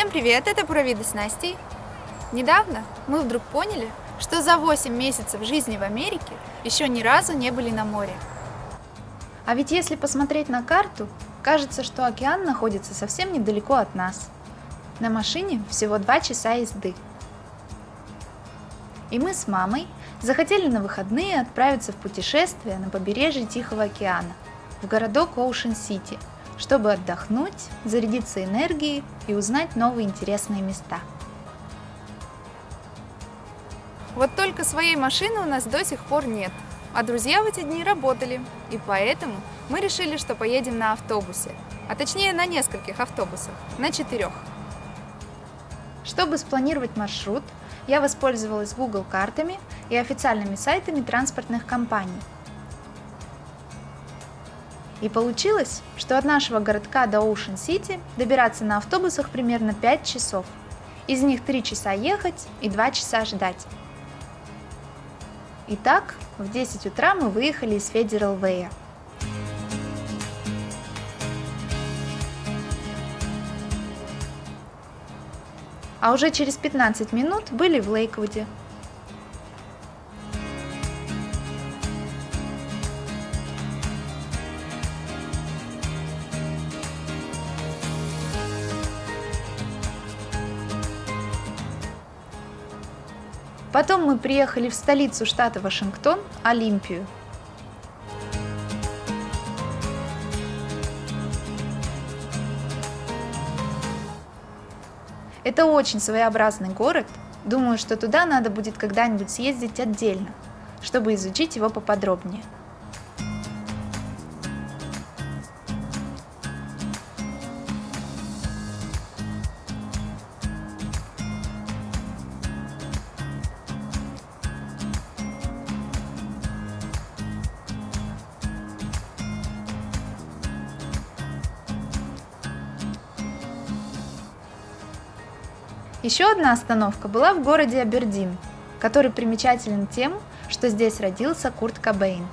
Всем привет, это Пуровиды с Настей. Недавно мы вдруг поняли, что за 8 месяцев жизни в Америке еще ни разу не были на море. А ведь если посмотреть на карту, кажется, что океан находится совсем недалеко от нас. На машине всего 2 часа езды. И мы с мамой захотели на выходные отправиться в путешествие на побережье Тихого океана, в городок Оушен-Сити, чтобы отдохнуть, зарядиться энергией и узнать новые интересные места. Вот только своей машины у нас до сих пор нет, а друзья в эти дни работали, и поэтому мы решили, что поедем на автобусе, а точнее на нескольких автобусах, на 4. Чтобы спланировать маршрут, я воспользовалась Google картами и официальными сайтами транспортных компаний. И получилось, что от нашего городка до Оушен-Сити добираться на автобусах примерно 5 часов. Из них 3 часа ехать и 2 часа ждать. Итак, в 10 утра мы выехали из Федерал Вэя. А уже через 15 минут были в Лейквуде. Потом мы приехали в столицу штата Вашингтон, Олимпию. Это очень своеобразный город. Думаю, что туда надо будет когда-нибудь съездить отдельно, чтобы изучить его поподробнее. Еще одна остановка была в городе Абердин, который примечателен тем, что здесь родился Курт Кобейн.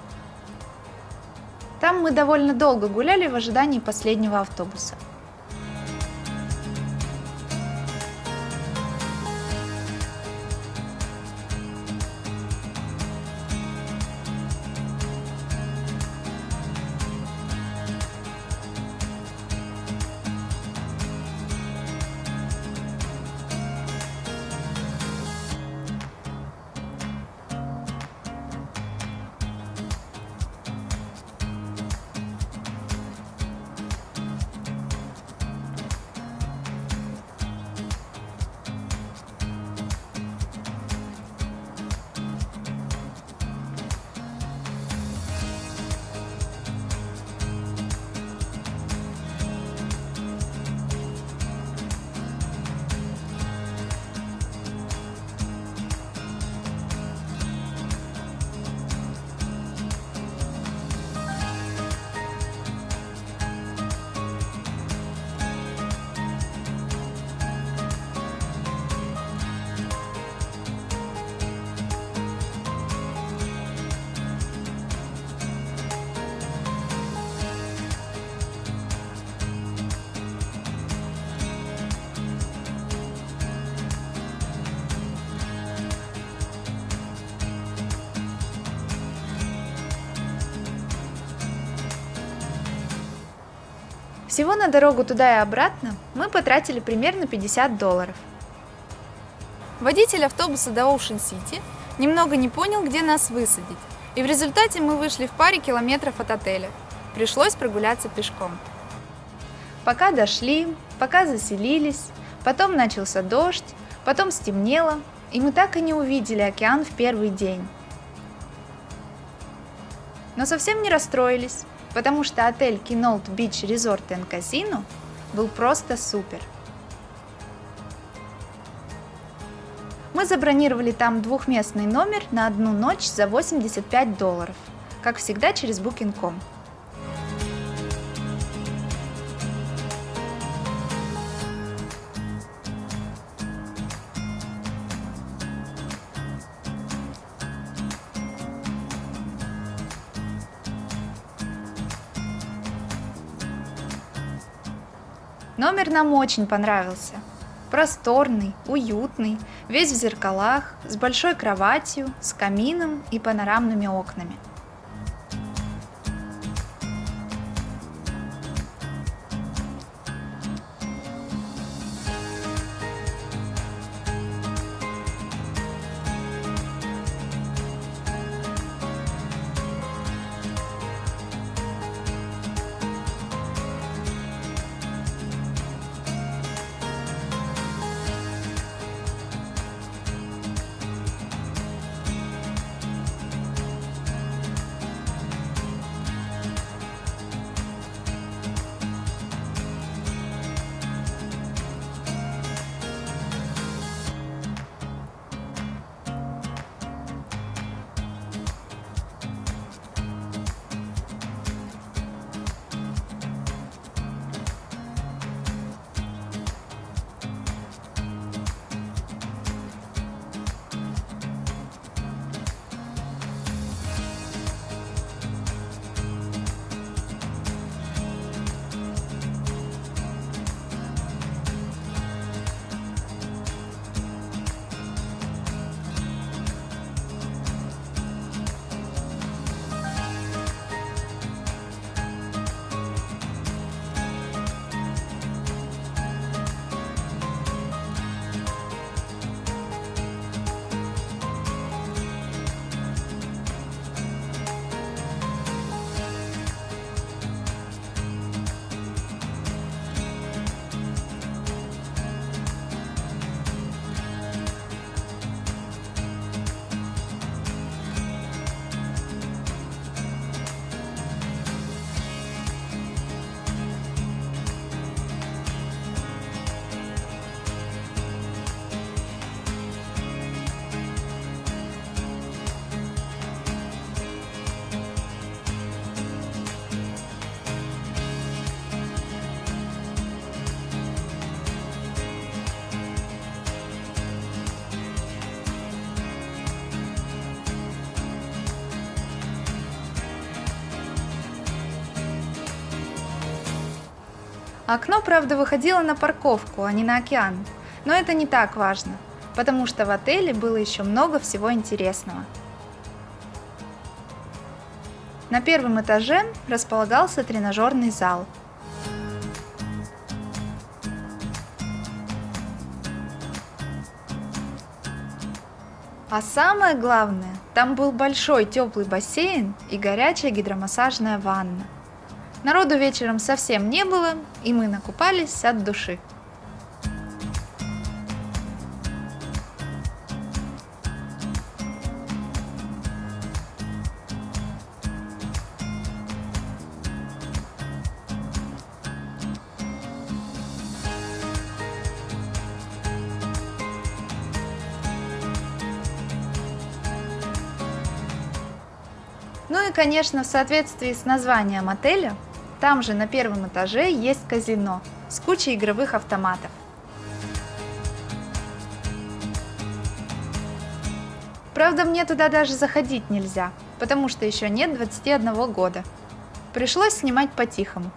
Там мы довольно долго гуляли в ожидании последнего автобуса. Всего на дорогу туда и обратно мы потратили примерно $50. Водитель автобуса до Оушен-Сити немного не понял, где нас высадить, и в результате мы вышли в паре километров от отеля. Пришлось прогуляться пешком. Пока дошли, пока заселились, потом начался дождь, потом стемнело, и мы так и не увидели океан в первый день. Но совсем не расстроились, потому что отель Quinault Beach Resort and Casino был просто супер. Мы забронировали там двухместный номер на 1 ночь за $85, как всегда через Booking.com. Номер нам очень понравился. Просторный, уютный, весь в зеркалах, с большой кроватью, с камином и панорамными окнами. Окно, правда, выходило на парковку, а не на океан. Но это не так важно, потому что в отеле было еще много всего интересного. На первом этаже располагался тренажерный зал. А самое главное, там был большой теплый бассейн и горячая гидромассажная ванна. Народу вечером совсем не было, и мы накупались от души. Ну и, конечно, в соответствии с названием отеля, там же на первом этаже есть казино с кучей игровых автоматов. Правда, мне туда даже заходить нельзя, потому что еще нет 21 года. Пришлось снимать по-тихому.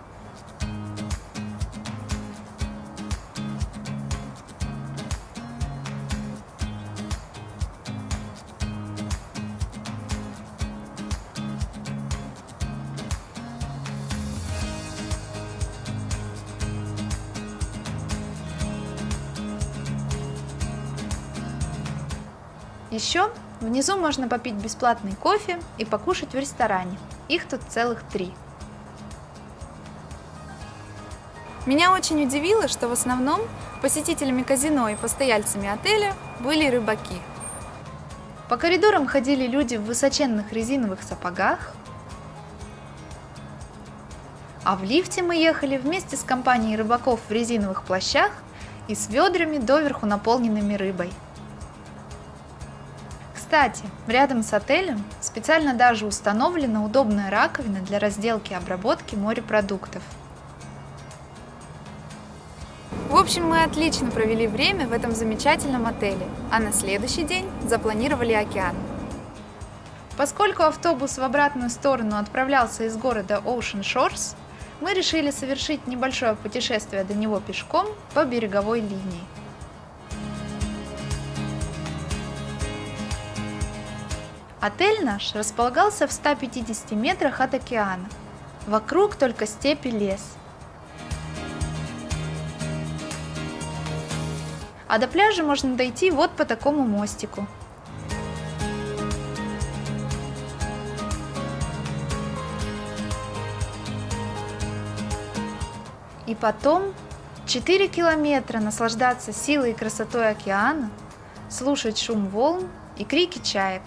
Еще внизу можно попить бесплатный кофе и покушать в ресторане. Их тут целых 3. Меня очень удивило, что в основном посетителями казино и постояльцами отеля были рыбаки. По коридорам ходили люди в высоченных резиновых сапогах, а в лифте мы ехали вместе с компанией рыбаков в резиновых плащах и с ведрами, доверху наполненными рыбой. Кстати, рядом с отелем специально даже установлена удобная раковина для разделки и обработки морепродуктов. В общем, мы отлично провели время в этом замечательном отеле, а на следующий день запланировали океан. Поскольку автобус в обратную сторону отправлялся из города Ocean Shores, мы решили совершить небольшое путешествие до него пешком по береговой линии. Отель наш располагался в 150 метрах от океана. Вокруг только степь и лес. А до пляжа можно дойти вот по такому мостику. И потом 4 километра наслаждаться силой и красотой океана, слушать шум волн и крики чаек.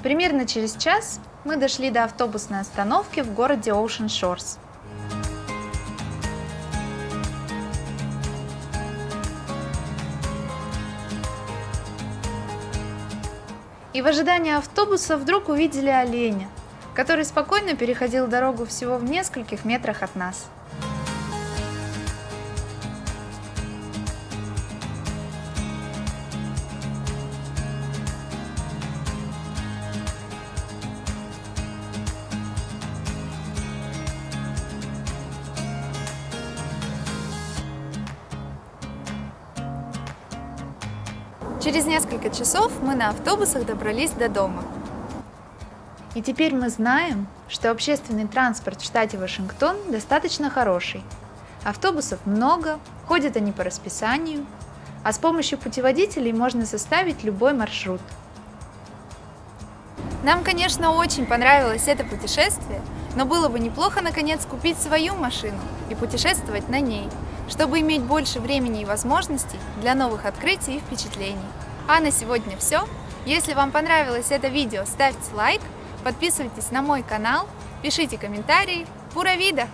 Примерно через час мы дошли до автобусной остановки в городе Ocean Shores. И в ожидании автобуса вдруг увидели оленя, который спокойно переходил дорогу всего в нескольких метрах от нас. Через несколько часов мы на автобусах добрались до дома. И теперь мы знаем, что общественный транспорт в штате Вашингтон достаточно хороший. Автобусов много, ходят они по расписанию, а с помощью путеводителей можно составить любой маршрут. Нам, конечно, очень понравилось это путешествие, но было бы неплохо наконец купить свою машину и путешествовать на ней, чтобы иметь больше времени и возможностей для новых открытий и впечатлений. А на сегодня все. Если вам понравилось это видео, ставьте лайк, подписывайтесь на мой канал, пишите комментарии. Пура вида!